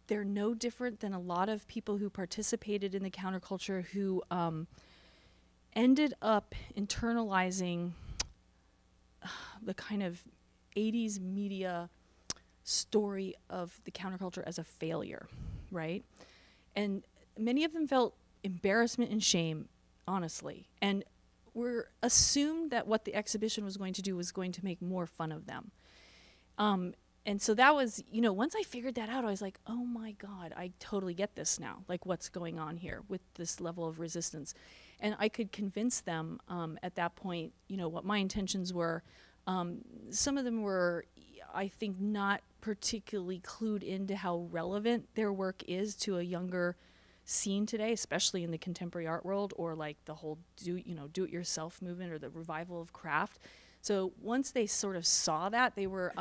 they're no different than a lot of people who participated in the counterculture who ended up internalizing the kind of 80s media story of the counterculture as a failure, right? And many of them felt embarrassment and shame, honestly. And were assumed that what the exhibition was going to do was going to make more fun of them. And so that was, you know, once I figured that out, I was like, oh my God, I totally get this now, like what's going on here with this level of resistance. And I could convince them at that point, you know, what my intentions were. Some of them were, I think, not particularly clued into how relevant their work is to a younger scene today, especially in the contemporary art world, or like the whole do-it-yourself movement, or the revival of craft. So once they sort of saw that, they were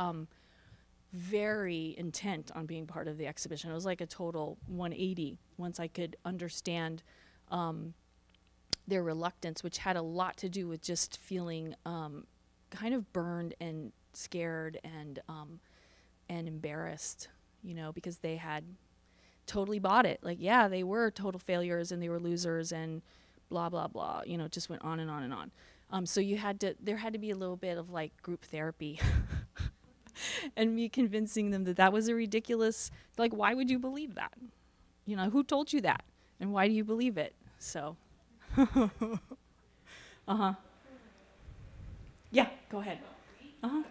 very intent on being part of the exhibition. It was like a total 180 once I could understand their reluctance, which had a lot to do with just feeling kind of burned and scared and embarrassed, you know, because they had totally bought it. Like, yeah, they were total failures and they were losers and blah, blah, blah, you know, just went on and on and on. So there had to be a little bit of like group therapy and me convincing them that was a ridiculous, like, why would you believe that? You know, who told you that? And why do you believe it? So, uh-huh. Yeah, go ahead. Uh-huh.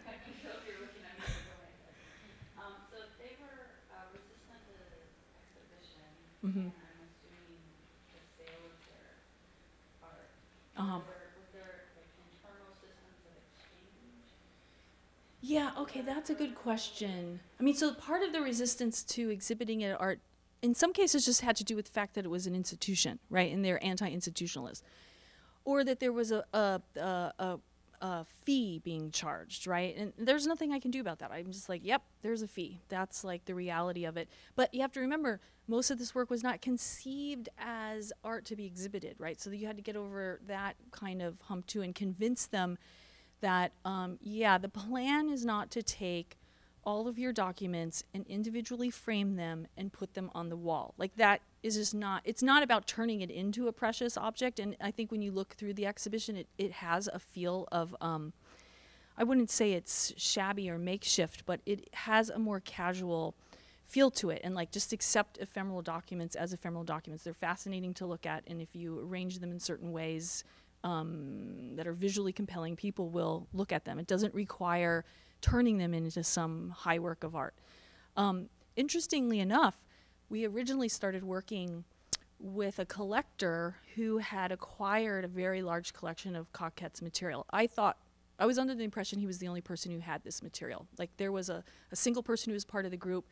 So if they were resistant to the exhibition, Mm-hmm. and I'm assuming the sale of their art, Uh-huh. was there like internal systems of exchange? Yeah, okay, that's a good question. I mean, so part of the resistance to exhibiting at art, in some cases, just had to do with the fact that it was an institution, right? And they're anti-institutionalist. Or that there was a fee being charged, right? And there's nothing I can do about that. I'm just like, yep, there's a fee. That's like the reality of it. But you have to remember, most of this work was not conceived as art to be exhibited, right? So you had to get over that kind of hump too and convince them that, yeah, the plan is not to take all of your documents and individually frame them and put them on the wall. Like that is just not, it's not about turning it into a precious object. And I think when you look through the exhibition, it has a feel of, I wouldn't say it's shabby or makeshift, but it has a more casual feel to it. And like just accept ephemeral documents as ephemeral documents. They're fascinating to look at. And if you arrange them in certain ways that are visually compelling, people will look at them. It doesn't require turning them into some high work of art. Interestingly enough, we originally started working with a collector who had acquired a very large collection of Coquette's material. I was under the impression he was the only person who had this material. Like there was a single person who was part of the group.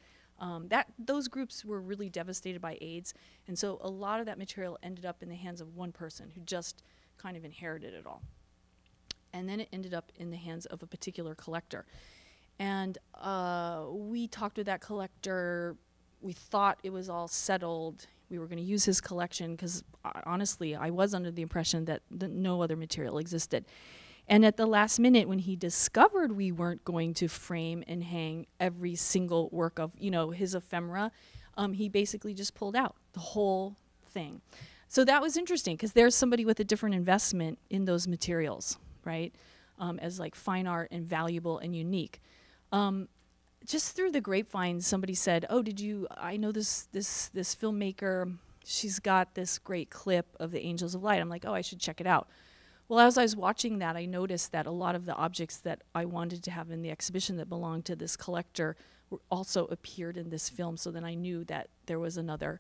Those groups were really devastated by AIDS, and so a lot of that material ended up in the hands of one person who just kind of inherited it all. And then it ended up in the hands of a particular collector. And we talked with that collector. We thought it was all settled. We were going to use his collection because honestly, I was under the impression that no other material existed. And at the last minute, when he discovered we weren't going to frame and hang every single work of, you know, his ephemera, he basically just pulled out the whole thing. So that was interesting because there's somebody with a different investment in those materials, right? As like fine art and valuable and unique. Just through the grapevine, somebody said, "Oh, I know this filmmaker. She's got this great clip of the Angels of Light." I'm like, "Oh, I should check it out." Well, as I was watching that, I noticed that a lot of the objects that I wanted to have in the exhibition that belonged to this collector also appeared in this film. So then I knew that there was another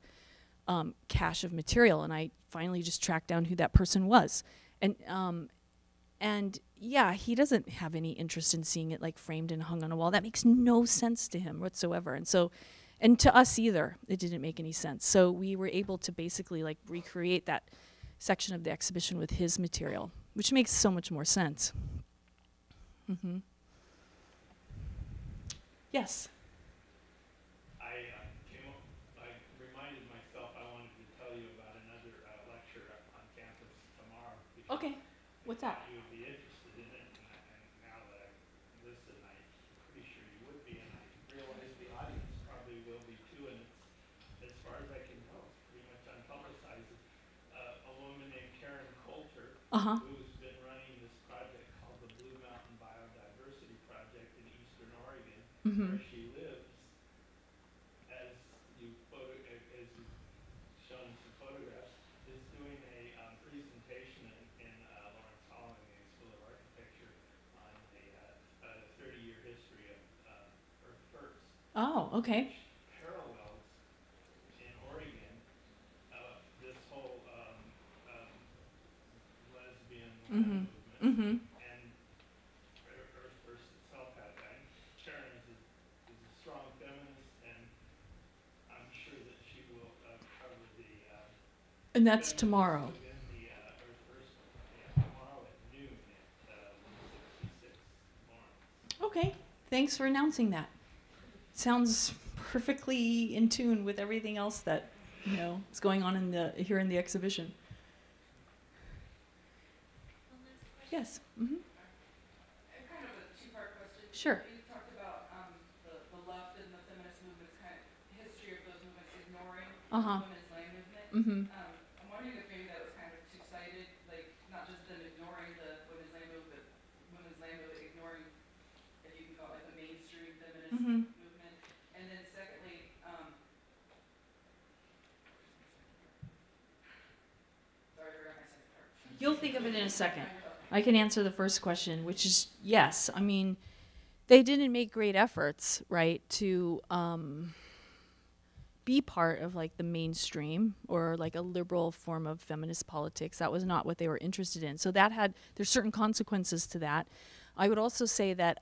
cache of material, and I finally just tracked down who that person was. And yeah, he doesn't have any interest in seeing it like framed and hung on a wall. That makes no sense to him whatsoever. And so, and to us either, it didn't make any sense. So we were able to basically like recreate that section of the exhibition with his material, which makes so much more sense. Mm-hmm. Yes. I reminded myself I wanted to tell you about another lecture on campus tomorrow. Okay. What's that? You would be interested in it, and now that I've listened, I'm pretty sure you would be, and I realize the audience probably will be too, and it's, as far as I can tell, it's pretty much unpublicized. A woman named Karen Coulter, who's been running this project called the Blue Mountain Biodiversity Project in Eastern Oregon, where she lives, as you've shown some photographs, is doing a presentation in Lawrence Hall in the School of Architecture on a 30-year history of Earth First. Oh, okay. Which parallels in Oregon this whole lesbian movement. And Earth First itself had that. Sharon is a strong feminist, and I'm sure that she will cover the And that's tomorrow. within the Earth First tomorrow at noon at 166 Lawrence. Okay. Thanks for announcing that. Sounds perfectly in tune with everything else that, you know, is going on here in the exhibition. Yes. Mm-hmm. Kind of a two-part question. Sure. You talked about the left and the feminist movements, kind of history of those movements ignoring the women's land movement. I'm wondering if maybe that was kind of two-sided, like not just them ignoring the women's land movement, but women's land movement ignoring, if you can call it like the mainstream feminist movement. And then secondly, You'll think of it in a second. I can answer the first question, which is yes. I mean, they didn't make great efforts, right, to be part of like the mainstream or like a liberal form of feminist politics. That was not what they were interested in. So there's certain consequences to that. I would also say that,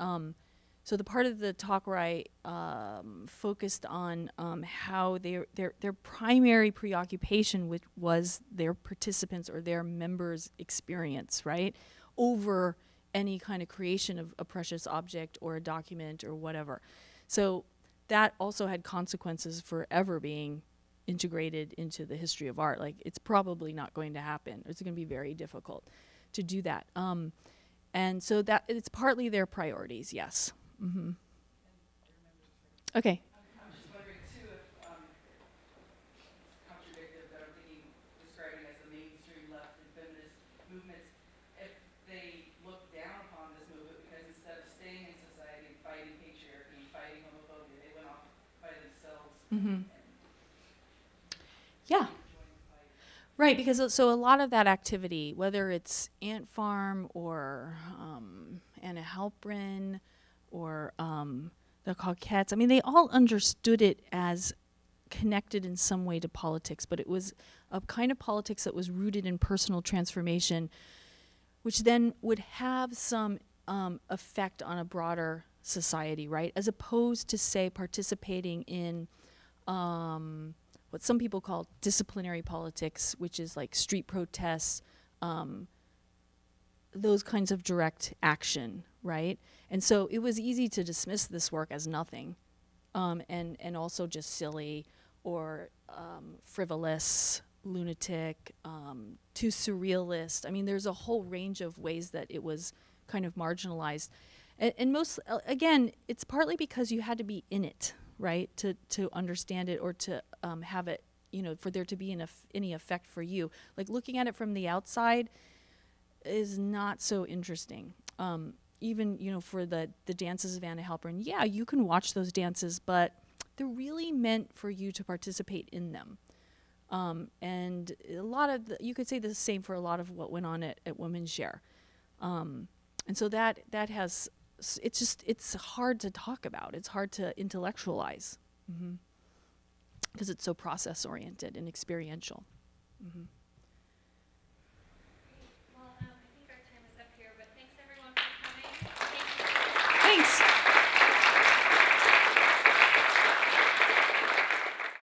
so the part of the talk where I focused on how their primary preoccupation was their participants or their members' experience, right, over any kind of creation of a precious object or a document or whatever. So that also had consequences for ever being integrated into the history of art. Like, it's probably not going to happen. It's going to be very difficult to do that. And so that it's partly their priorities, yes. Mm-hmm. Okay. I'm just wondering too if contradictive, but I'm thinking describing as the mainstream left and feminist movements, if they look down upon this movement because instead of staying in society and fighting patriarchy, fighting homophobia, they went off by themselves. Mm-hmm. Yeah. Right, because so a lot of that activity, whether it's Ant Farm or Anna Halprin or the Coquettes, I mean, they all understood it as connected in some way to politics, but it was a kind of politics that was rooted in personal transformation, which then would have some effect on a broader society, right? As opposed to, say, participating in what some people call disciplinary politics, which is like street protests, those kinds of direct action, right? And so it was easy to dismiss this work as nothing, and also just silly or frivolous, lunatic, too surrealist. I mean, there's a whole range of ways that it was kind of marginalized. And most, again, it's partly because you had to be in it, right, to understand it or to have it, you know, for there to be any effect for you. Like, looking at it from the outside is not so interesting. Even, you know, for the dances of Anna Halprin, yeah, you can watch those dances, but they're really meant for you to participate in them. And a lot of you could say the same for a lot of what went on at Women's Share. And so that has, it's hard to talk about. It's hard to intellectualize because it's so process oriented and experiential. Mm-hmm.